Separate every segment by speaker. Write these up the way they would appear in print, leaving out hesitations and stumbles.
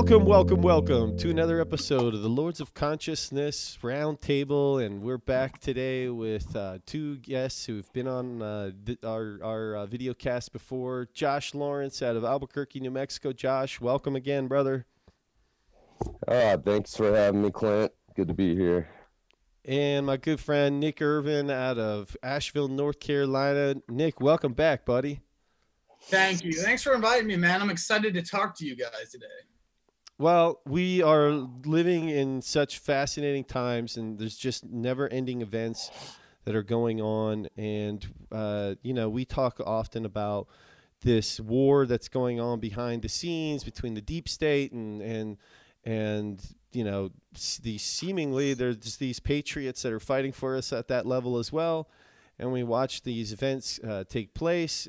Speaker 1: Welcome to another episode of the Lords of Consciousness Roundtable, and we're back today with two guests who've been on our video cast before. Josh Lawrence out of Albuquerque, New Mexico. Josh, welcome again, brother.
Speaker 2: Thanks for having me, Clint. Good to be here.
Speaker 1: And my good friend Nick Irvin out of Asheville, North Carolina. Nick, welcome back, buddy.
Speaker 3: Thank you. Thanks for inviting me, man. I'm excited to talk to you guys today.
Speaker 1: Well, we are living in such fascinating times, and there's just never-ending events that are going on. And, we talk often about this war that's going on behind the scenes between the deep state and these seemingly there's these patriots that are fighting for us at that level as well. And we watch these events take place,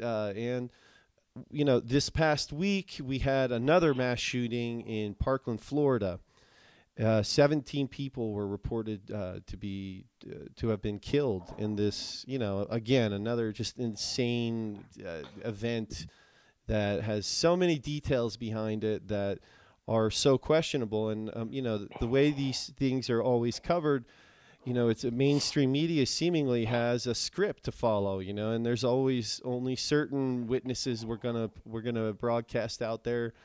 Speaker 1: this past week we had another mass shooting in Parkland, Florida. 17 people were reported to have been killed in this, again, another just insane event that has so many details behind it that are so questionable. And, the way these things are always covered, it's a mainstream media seemingly has a script to follow, and there's always only certain witnesses we're gonna broadcast out there,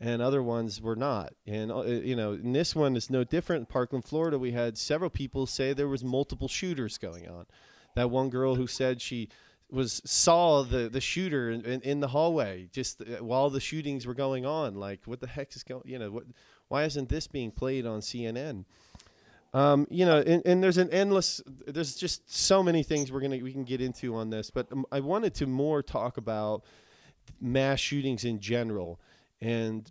Speaker 1: and other ones we're not. And and this one is no different. In Parkland, Florida, we had several people say there was multiple shooters going on. That one girl who said she saw the shooter in the hallway just while the shootings were going on. Like, what the heck is going? Why isn't this being played on CNN? And there's just so many things we can get into on this, but I wanted to more talk about mass shootings in general. And,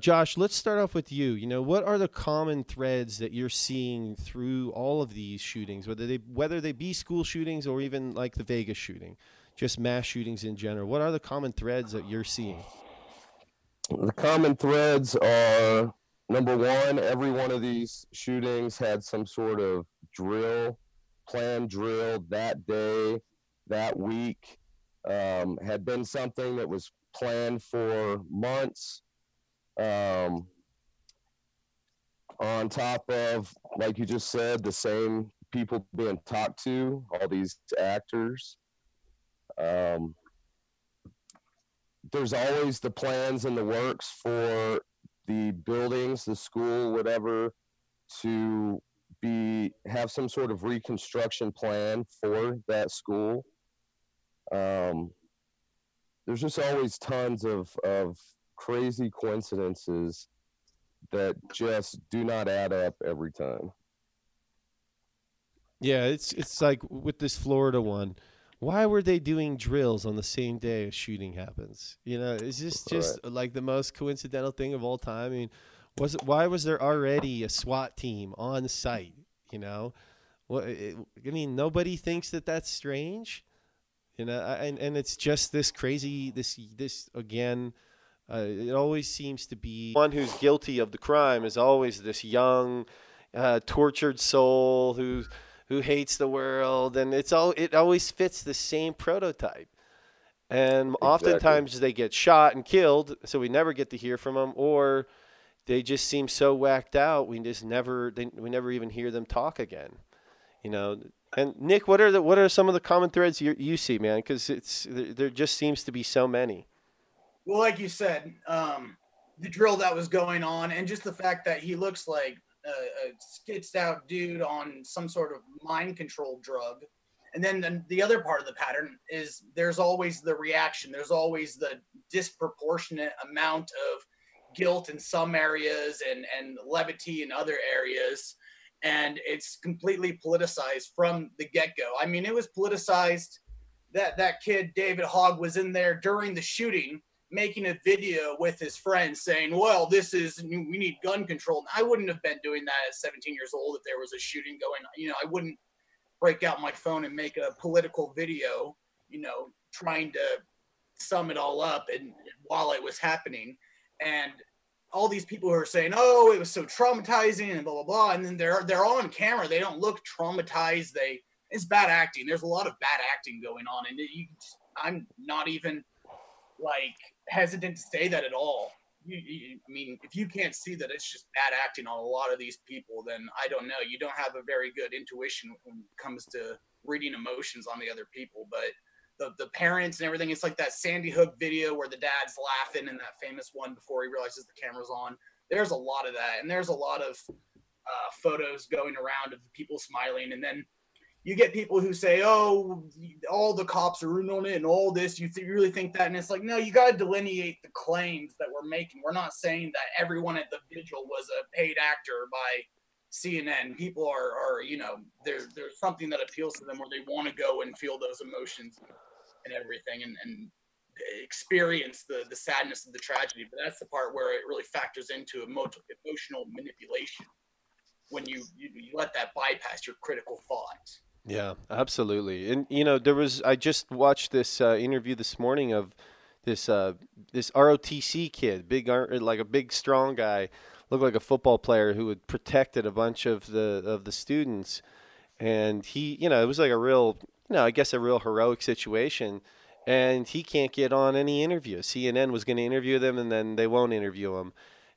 Speaker 1: Josh, let's start off with you. What are the common threads that you're seeing through all of these shootings, whether they be school shootings or even like the Vegas shooting, just mass shootings in general? What are the common threads that you're seeing?
Speaker 2: The common threads are, number one, every one of these shootings had some sort of planned drill that day, that week, had been something that was planned for months, on top of, like you just said, the same people being talked to, all these actors. There's always the plans in the works for the buildings, the school, whatever, to have some sort of reconstruction plan for that school. There's just always tons of crazy coincidences that just do not add up every time.
Speaker 1: Yeah, it's like with this Florida one. Why were they doing drills on the same day a shooting happens? Is this just
Speaker 2: Right.
Speaker 1: like the most coincidental thing of all time? I mean, why was there already a SWAT team on site? Nobody thinks that that's strange. And it's just this crazy, this again, it always seems to be one who's guilty of the crime is always this young, tortured soul who hates the world, and it always fits the same prototype. And
Speaker 2: Exactly.
Speaker 1: oftentimes they get shot and killed, so we never get to hear from them, or they just seem so whacked out we never even hear them talk again. And Nick, what are some of the common threads you see, man? Because there just seems to be so many.
Speaker 3: Well, like you said, the drill that was going on, and just the fact that he looks like a skitsed out dude on some sort of mind control drug. And then the other part of the pattern is there's always the reaction. There's always the disproportionate amount of guilt in some areas and levity in other areas. And it's completely politicized from the get-go. I mean, it was politicized that kid, David Hogg, was in there during the shooting making a video with his friends saying, well, we need gun control. And I wouldn't have been doing that at 17 years old if there was a shooting going on. I wouldn't break out my phone and make a political video, trying to sum it all up and while it was happening. And all these people who are saying, oh, it was so traumatizing and blah, blah, blah. And then they're on camera. They don't look traumatized. It's bad acting. There's a lot of bad acting going on. And I'm not even hesitant to say that at all. I mean, if you can't see that it's just bad acting on a lot of these people, then I don't know. You don't have a very good intuition when it comes to reading emotions on the other people. But the parents and everything, it's like that Sandy Hook video where the dad's laughing in that famous one before he realizes the camera's on. There's a lot of that, and there's a lot of photos going around of people smiling, and then you get people who say, "Oh, all the cops are in on it and all this." You really think that? And it's like, no, you got to delineate the claims that we're making. We're not saying that everyone at the vigil was a paid actor by CNN. People are there's something that appeals to them where they want to go and feel those emotions and everything and experience the sadness of the tragedy. But that's the part where it really factors into emotional manipulation when you let that bypass your critical thoughts.
Speaker 1: Yeah, absolutely. And I just watched this interview this morning of this ROTC kid, like a big strong guy, looked like a football player who had protected a bunch of the students, and he, it was like a real, I guess a real heroic situation, and he can't get on any interview. CNN was going to interview them, and then they won't interview him.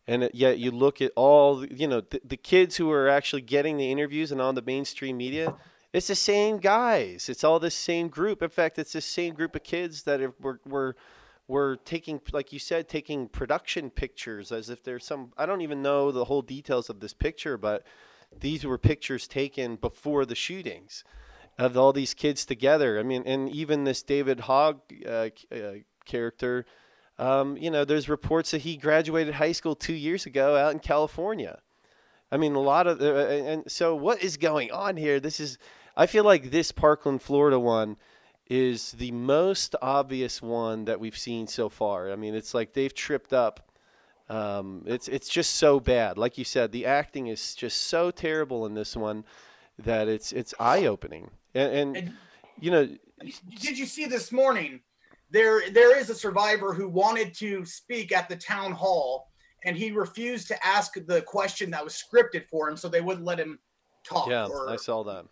Speaker 1: And yet you look at all, the kids who are actually getting the interviews and on the mainstream media, it's the same guys. It's all this same group. In fact, it's the same group of kids that were taking, like you said, taking production pictures as if there's some, I don't even know the whole details of this picture, but these were pictures taken before the shootings of all these kids together. I mean, and even this David Hogg character, there's reports that he graduated high school 2 years ago out in California. I mean, a lot of, and so what is going on here? I feel like this Parkland, Florida one is the most obvious one that we've seen so far. I mean, it's like they've tripped up. It's just so bad. Like you said, the acting is just so terrible in this one that it's eye-opening. And
Speaker 3: did you see this morning? There is a survivor who wanted to speak at the town hall, and he refused to ask the question that was scripted for him, so they wouldn't let him talk.
Speaker 1: Yeah, I saw that.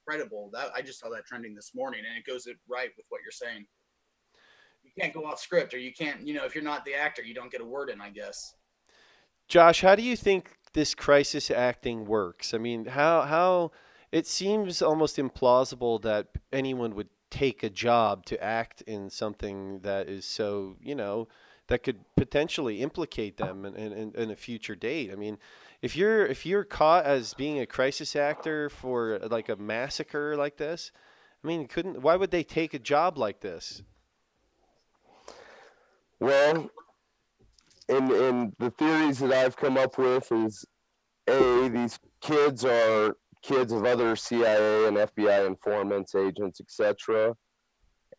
Speaker 3: Incredible. I just saw that trending this morning, and it goes right with what you're saying. You can't go off script, or you can't, if you're not the actor, you don't get a word in, I guess.
Speaker 1: Josh, how do you think this crisis acting works? I mean, how it seems almost implausible that anyone would take a job to act in something that is so, that could potentially implicate them in a future date. I mean, if you're caught as being a crisis actor for like a massacre like this, I mean, why would they take a job like this?
Speaker 2: Well, in the theories that I've come up with is these kids are kids of other CIA and FBI informants, agents, etc.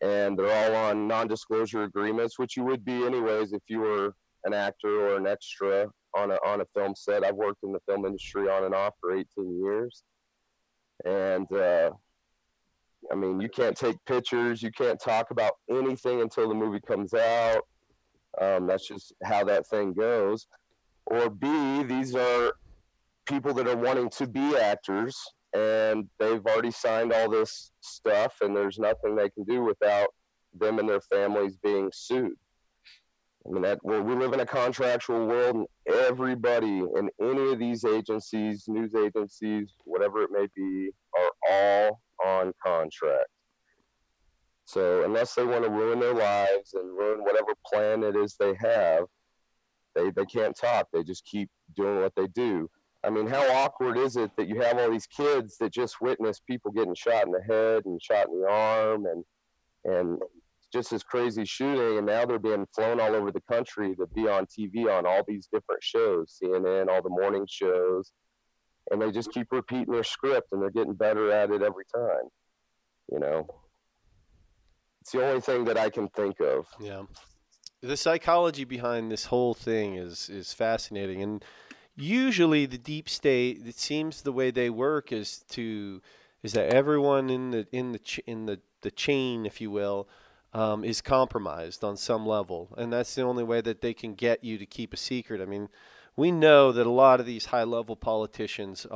Speaker 2: And they're all on non-disclosure agreements, which you would be anyways if you were an actor or an extra on a film set. I've worked in the film industry on and off for 18 years. And I mean, you can't take pictures, you can't talk about anything until the movie comes out. That's just how that thing goes. Or B, these are people that are wanting to be actors, and they've already signed all this stuff, and there's nothing they can do without them and their families being sued. I mean, we live in a contractual world, and everybody in any of these agencies, news agencies, whatever it may be, are all on contract. So unless they want to ruin their lives and ruin whatever plan it is they have, they can't talk. They just keep doing what they do. I mean, how awkward is it that you have all these kids that just witness people getting shot in the head and shot in the arm and just this crazy shooting, and now they're being flown all over the country to be on TV on all these different shows, CNN, all the morning shows, and they just keep repeating their script, and they're getting better at it every time. It's the only thing that I can think of.
Speaker 1: Yeah. The psychology behind this whole thing is fascinating, and usually the deep state, it seems the way they work is that everyone in the chain, if you will, is compromised on some level, and that's the only way that they can get you to keep a secret. I mean, we know that a lot of these high-level politicians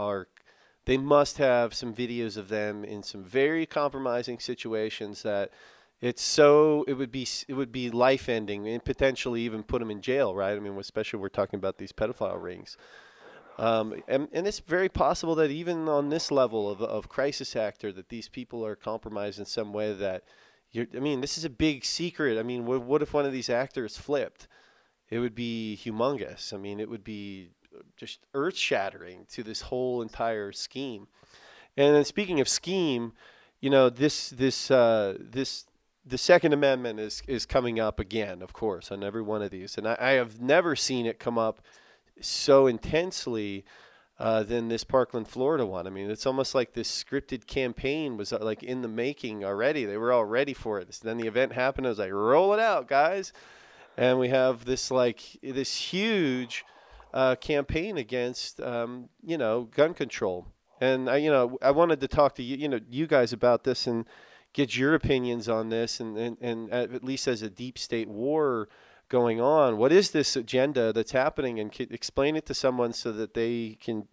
Speaker 1: they must have some videos of them in some very compromising situations that it would be life ending and potentially even put them in jail, right? I mean, especially we're talking about these pedophile rings. And it's very possible that even on this level of crisis actor, that these people are compromised in some way that I mean, this is a big secret. I mean, what if one of these actors flipped? It would be humongous. I mean, it would be just earth shattering to this whole entire scheme. And then speaking of scheme, this the Second Amendment is coming up again, of course, on every one of these, and I have never seen it come up so intensely than this Parkland, Florida one. I mean, it's almost like this scripted campaign was like in the making already. They were all ready for it. Then the event happened. I was like, roll it out, guys. And we have this huge campaign against gun control. And I wanted to talk to you guys about this and get your opinions on this, and at least as a deep state war going on, what is this agenda that's happening, and explain it to someone so that they can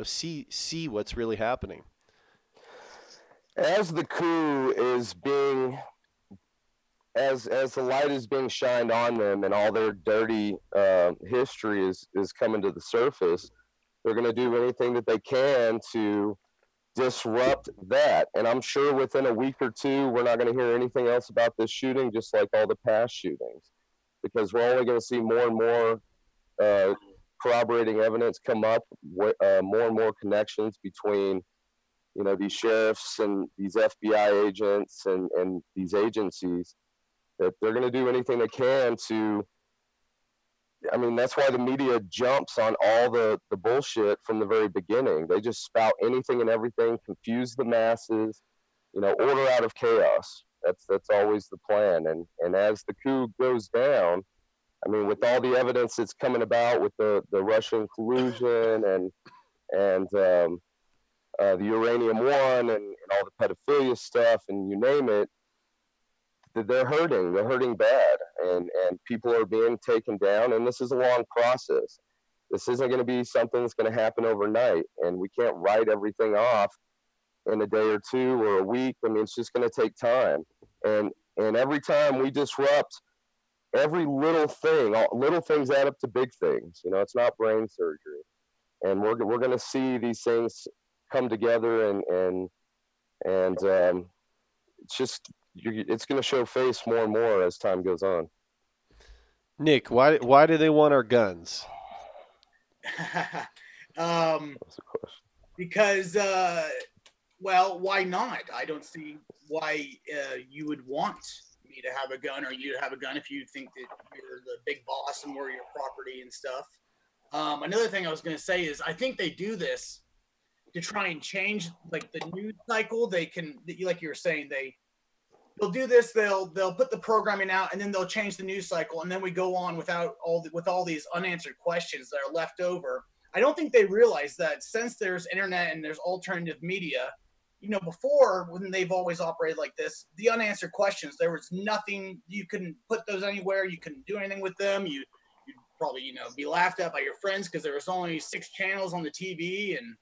Speaker 1: see what's really happening.
Speaker 2: As the coup is being as the light is being shined on them and all their dirty history is coming to the surface, they're going to do anything that they can to disrupt that. And I'm sure within a week or two, we're not going to hear anything else about this shooting, just like all the past shootings, because we're only going to see more and more corroborating evidence come up, more and more connections between these sheriffs and these FBI agents and these agencies, that they're going to do anything they can to. I mean, that's why the media jumps on all the bullshit from the very beginning. They just spout anything and everything, confuse the masses, order out of chaos. That's always the plan. And as the coup goes down, I mean, with all the evidence that's coming about with the Russian collusion and the uranium one and all the pedophilia stuff and you name it, they're hurting bad, and people are being taken down, and this is a long process. This isn't going to be something that's going to happen overnight, and we can't write everything off in a day or two or a week. I mean, it's just going to take time, and every time we disrupt every little thing, little things add up to big things. It's not brain surgery, and we're going to see these things come together, and it's just. It's going to show face more and more as time goes on.
Speaker 1: Nick, why do they want our guns?
Speaker 2: That's a question.
Speaker 3: Because, well, why not? I don't see why you would want me to have a gun or you to have a gun if you think that you're the big boss and we're your property and stuff. Another thing I was going to say is I think they do this to try and change like the news cycle. They can, like you were saying, they'll do this. They'll put the programming out, and then they'll change the news cycle, and then we go on with all these unanswered questions that are left over. I don't think they realize that since there's internet and there's alternative media, before when they've always operated like this, the unanswered questions, there was nothing, you couldn't put those anywhere, you couldn't do anything with them. You'd probably be laughed at by your friends because there was only 6 channels on the TV, and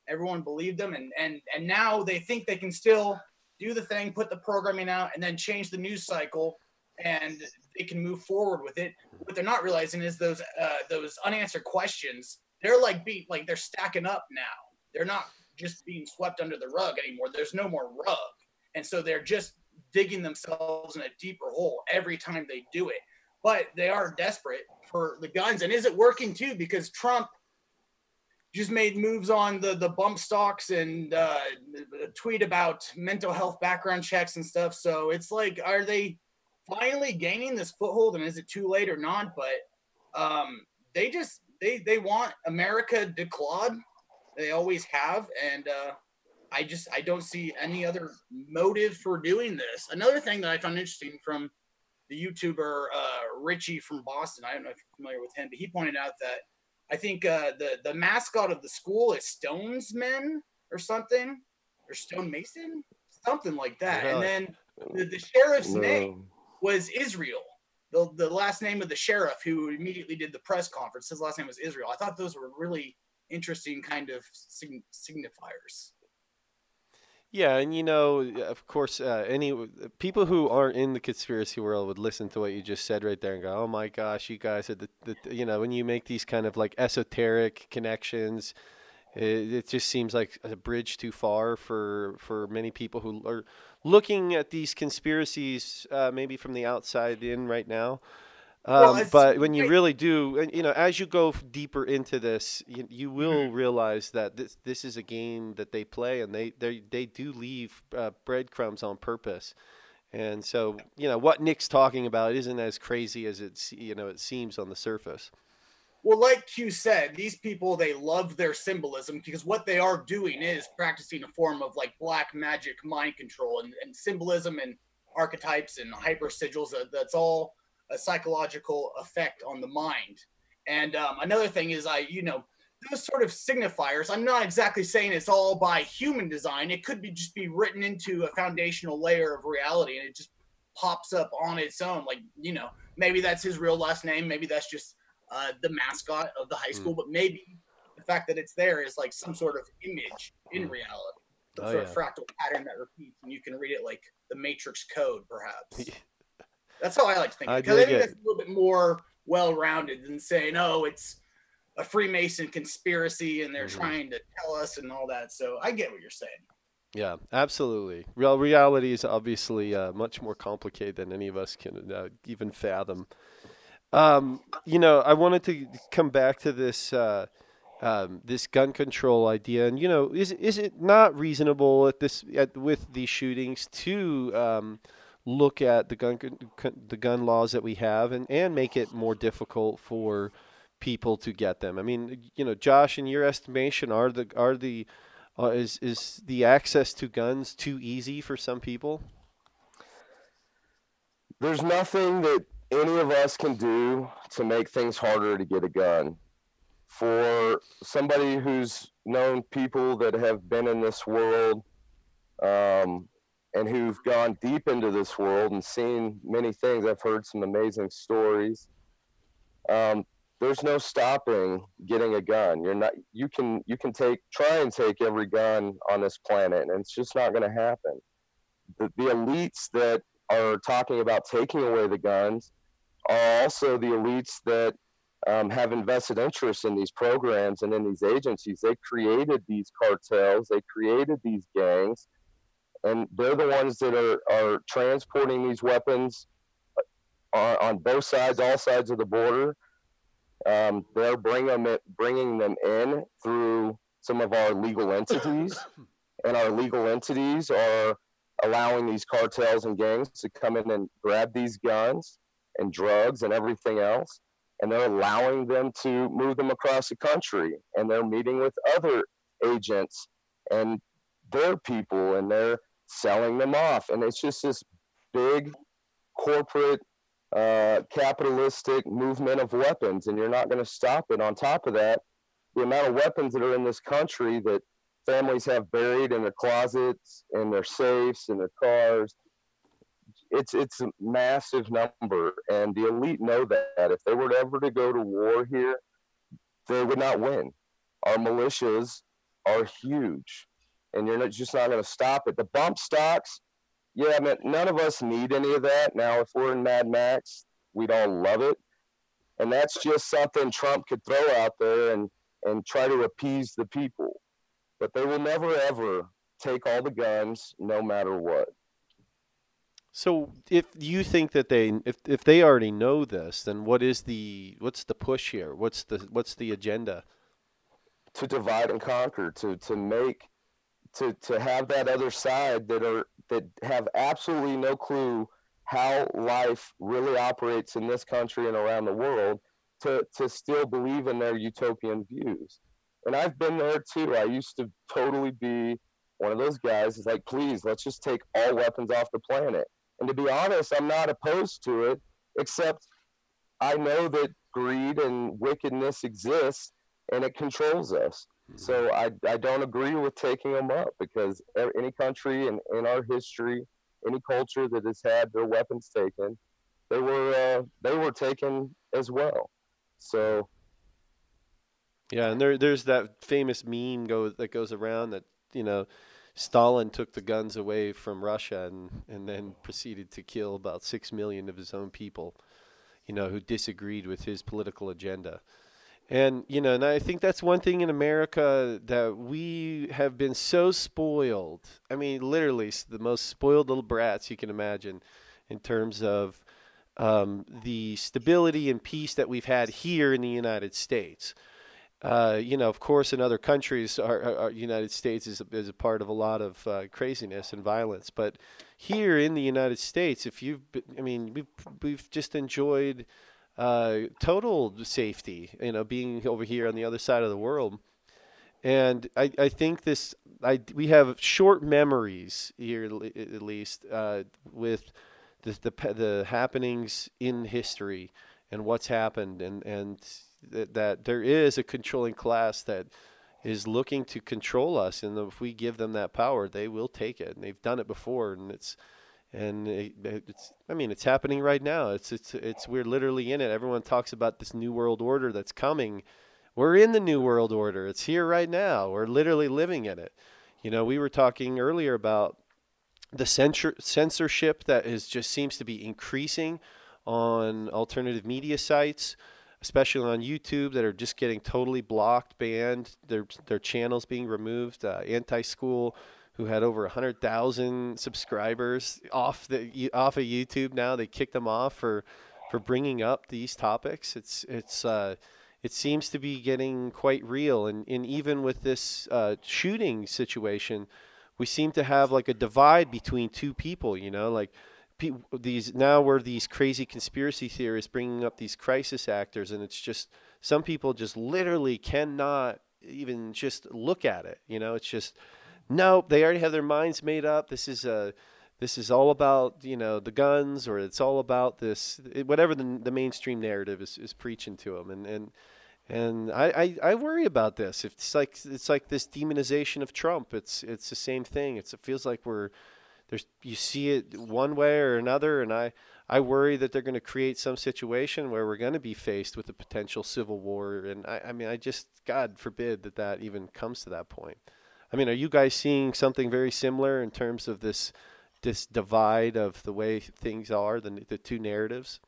Speaker 3: everyone believed them. And now they think they can still do the thing, put the programming out, and then change the news cycle, and they can move forward with it. What they're not realizing is those unanswered questions, they're they're stacking up now. They're not just being swept under the rug anymore. There's no more rug. And so they're just digging themselves in a deeper hole every time they do it. But they are desperate for the guns. And is it working too? Because Trump just made moves on the bump stocks and tweet about mental health background checks and stuff. So it's like, are they finally gaining this foothold, and is it too late or not? But they want America declawed. They always have. And I don't see any other motive for doing this. Another thing that I found interesting from the YouTuber Richie from Boston, I don't know if you're familiar with him, but he pointed out that I think the mascot of the school is Stonesman or something, or Stonemason, something like that. Really? And then the sheriff's name was Israel. The last name of the sheriff who immediately did the press conference, his last name was Israel. I thought those were really interesting kind of signifiers.
Speaker 1: Yeah, and you know, of course, any people who aren't in the conspiracy world would listen to what you just said right there and go, "Oh my gosh, you guys are you know, when you make these kind of like esoteric connections, it just seems like a bridge too far for many people who are looking at these conspiracies maybe from the outside in right now.
Speaker 3: Well, it's
Speaker 1: But when you
Speaker 3: right.
Speaker 1: really do, and you know, as you go deeper into this, you will
Speaker 3: Mhm.
Speaker 1: realize that this is a game that they play, and they do leave breadcrumbs on purpose. And so, you know, what Nick's talking about isn't as crazy as it seems on the surface.
Speaker 3: Well, like Q said, these people they love their symbolism because what they are doing is practicing a form of like black magic mind control and symbolism and archetypes and hyper sigils. That's all a psychological effect on the mind. And another thing is, those sort of signifiers. I'm not exactly saying it's all by human design. It could be just be written into a foundational layer of reality, and it just pops up on its own. Like maybe that's his real last name. Maybe that's just the mascot of the high
Speaker 1: Mm,
Speaker 3: school, but maybe the fact that it's there is like some sort of image in
Speaker 1: mm.
Speaker 3: reality, some
Speaker 1: Oh
Speaker 3: sort of
Speaker 1: yeah.
Speaker 3: fractal pattern that repeats, and you can read it like the Matrix code, perhaps. That's how I like to think of
Speaker 1: I
Speaker 3: it because I
Speaker 1: dig
Speaker 3: think that's
Speaker 1: it.
Speaker 3: a little bit more well-rounded than saying, "Oh, it's a Freemason conspiracy and they're
Speaker 1: Hmm.
Speaker 3: trying to tell us and all that." So I get what you're saying.
Speaker 1: Yeah, absolutely. Reality is obviously much more complicated than any of us can even fathom. You know, I wanted to come back to this gun control idea, and you know, is it not reasonable with these shootings to look at the gun laws that we have and make it more difficult for people to get them? I mean, you know, Josh, in your estimation, is the access to guns too easy for some people?
Speaker 2: There's nothing that any of us can do to make things harder to get a gun. For somebody who's known people that have been in this world, um, and who've gone deep into this world and seen many things, I've heard some amazing stories. Um, there's no stopping getting a gun. You're not. You can try and take every gun on this planet, and it's just not going to happen. The elites that are talking about taking away the guns are also the elites that have invested interest in these programs and in these agencies. They created these cartels, they created these gangs, and they're the ones that are transporting these weapons on both sides, all sides of the border. They're bringing them in through some of our legal entities, and our legal entities are allowing these cartels and gangs to come in and grab these guns and drugs and everything else, and they're allowing them to move them across the country, and they're meeting with other agents and their people, and they're selling them off, and it's just this big corporate capitalistic movement of weapons, and you're not going to stop it. On top of that, the amount of weapons that are in this country that families have buried in their closets, in their safes, in their cars. It's a massive number, and the elite know that if they were ever to go to war here, they would not win. Our militias are huge, and just not going to stop it. The bump stocks, yeah, I mean, none of us need any of that. Now, if we're in Mad Max, we'd all love it, and that's just something Trump could throw out there and try to appease the people. But they will never ever take all the guns, no matter what.
Speaker 1: So if you think that if they already know this, then what's the push here? What's the agenda?
Speaker 2: To divide and conquer, to make to have that other side that have absolutely no clue how life really operates in this country and around the world, to still believe in their utopian views. And I've been there too. I used to totally be one of those guys. Is like, please, let's just take all weapons off the planet. And to be honest, I'm not opposed to it, except I know that greed and wickedness exists and it controls us.
Speaker 1: Mhm.
Speaker 2: So I don't agree with taking them up, because any country in our history, any culture that has had their weapons taken, they were taken as well. So
Speaker 1: Yeah, and there's that famous meme that goes around that you know Stalin took the guns away from Russia and then proceeded to kill about 6 million of his own people, who disagreed with his political agenda. And I think that's one thing in America that we have been so spoiled. I mean, literally the most spoiled little brats you can imagine in terms of the stability and peace that we've had here in the United States. Of course, in other countries, our United States is a part of a lot of craziness and violence. But here in the United States, we've just enjoyed total safety, being over here on the other side of the world. And I think we have short memories here, at least, with the happenings in history and what's happened, and that there is a controlling class that is looking to control us, and if we give them that power, they will take it, and they've done it before, and it's happening right now. It's we're literally in it. Everyone talks about this new world order that's coming. We're in the new world order. It's here right now. We're literally living in it. We were talking earlier about the censorship that just seems to be increasing on alternative media sites, especially on YouTube, that are just getting totally blocked, banned, their channels being removed. Anti-School, who had over 100,000 subscribers off of YouTube now, they kicked them off for bringing up these topics. It seems to be getting quite real, and even with this shooting situation, we seem to have like a divide between two people. Like we're these crazy conspiracy theorists bringing up these crisis actors, and it's just some people just literally cannot even just look at it. It's just nope. They already have their minds made up. This is all about the guns, or it's all about whatever the mainstream narrative is preaching to them, and I worry about this. It's like this demonization of Trump. It's the same thing. It feels like you see it one way or another, and I worry that they're going to create some situation where we're going to be faced with a potential civil war. And I just, God forbid that even comes to that point. Are you guys seeing something very similar in terms of this divide of the way things are, the two narratives?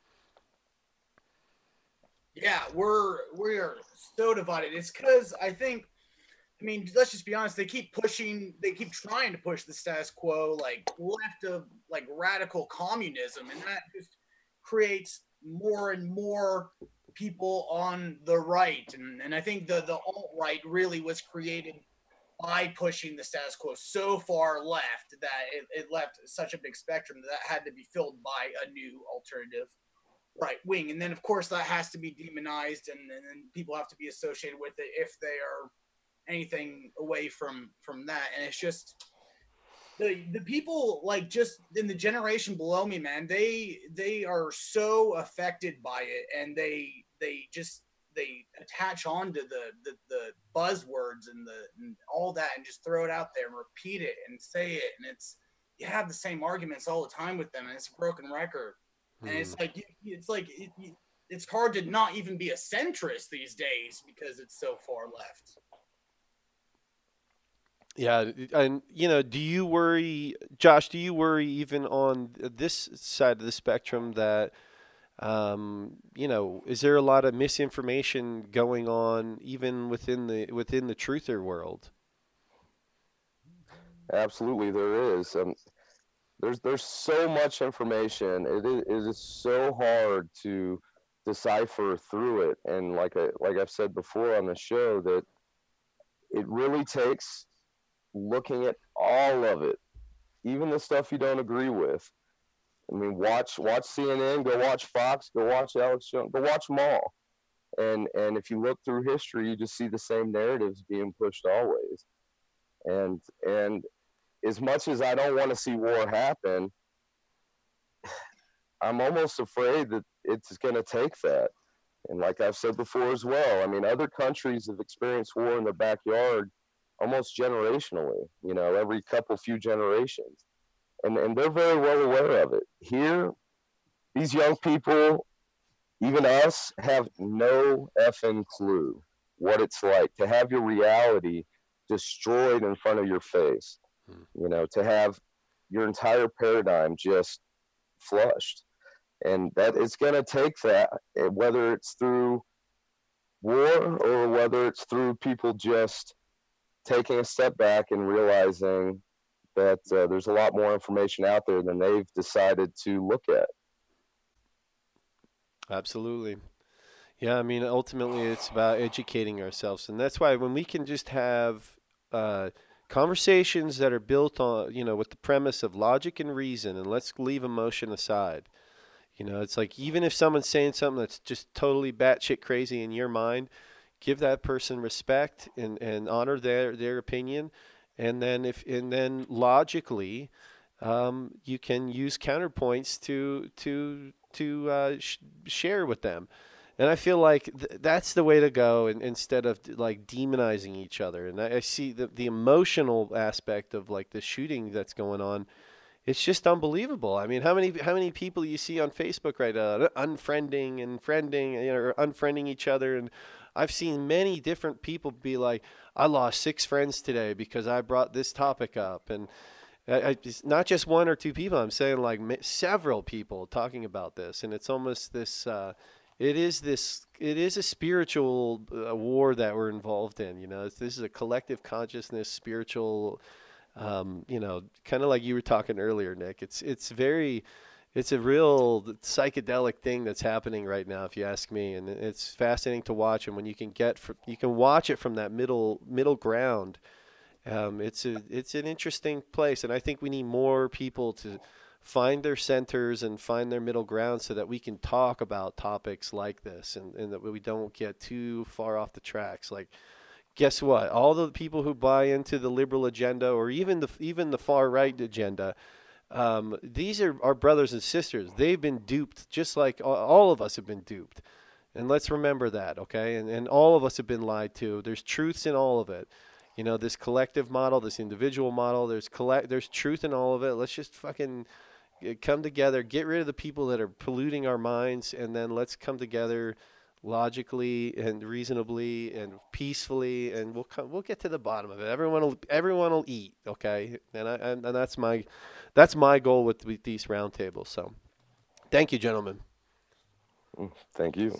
Speaker 3: Yeah, we are so divided. It's because let's just be honest. They keep trying to push the status quo, like left of like radical communism, and that just creates more and more people on the right. And I think the alt-right really was created by pushing the status quo so far left that it left such a big spectrum that had to be filled by a new alternative right wing. And then of course that has to be demonized, and then people have to be associated with it if they are anything away from that. And it's just the people like just in the generation below me, man, they are so affected by it, and they attach on to the buzzwords and all that, and just throw it out there and repeat it and say it, and you have the same arguments all the time with them, and it's a broken record. And it's hard to not even be a centrist these days because it's so far left.
Speaker 1: Yeah, and do you worry, Josh? Do you worry even on this side of the spectrum that is there a lot of misinformation going on even within the truther world?
Speaker 2: Absolutely, there is. There's so much information. It is so hard to decipher through it. And like I've said before on the show, that it really takes looking at all of it, even the stuff you don't agree with. Watch CNN, go watch Fox, go watch Alex Jones, go watch them all. And if you look through history, you just see the same narratives being pushed always. And as much as I don't want to see war happen, I'm almost afraid that it's going to take that. And like I've said before as well, other countries have experienced war in their backyard almost generationally, every few generations. And they're very well aware of it. Here, these young people, even us, have no effing clue what it's like to have your reality destroyed in front of your face. You know, to have your entire paradigm just flushed. And that it's going to take that, whether it's through war or whether it's through people just taking a step back and realizing that there's a lot more information out there than they've decided to look at.
Speaker 1: Absolutely. Yeah, I mean, ultimately, it's about educating ourselves, and that's why when we can just have uh, conversations that are built on, with the premise of logic and reason, and let's leave emotion aside. It's like even if someone's saying something that's just totally batshit crazy in your mind, give that person respect and honor their opinion, and then logically, you can use counterpoints to share with them. And I feel like that's the way to go, instead of like demonizing each other. And I see the emotional aspect of like the shooting that's going on. It's just unbelievable. I mean, how many people you see on Facebook right now unfriending and friending, or unfriending each other, and I've seen many different people be like, "I lost 6 friends today because I brought this topic up," and it's not just one or two people. I'm saying like several people talking about this, and it's almost this. It is this. It is a spiritual war that we're involved in. This is a collective consciousness, spiritual. Kind of like you were talking earlier, Nick. It's a real psychedelic thing that's happening right now, if you ask me, and it's fascinating to watch. And when you can watch it from that middle ground. It's an interesting place, and I think we need more people to find their centers and find their middle ground so that we can talk about topics like this, and that we don't get too far off the tracks. Like, guess what? All the people who buy into the liberal agenda, or even the far right agenda, these are our brothers and sisters. They've been duped, just like all of us have been duped. And let's remember that, okay? And all of us have been lied to. There's truths in all of it. This collective model, this individual model, there's truth in all of it. Let's just fucking come together, get rid of the people that are polluting our minds, and then let's come together logically and reasonably and peacefully, and we'll get to the bottom of it. Everyone will eat, okay? And that's my goal with these roundtables. So, thank you, gentlemen.
Speaker 2: Thank you.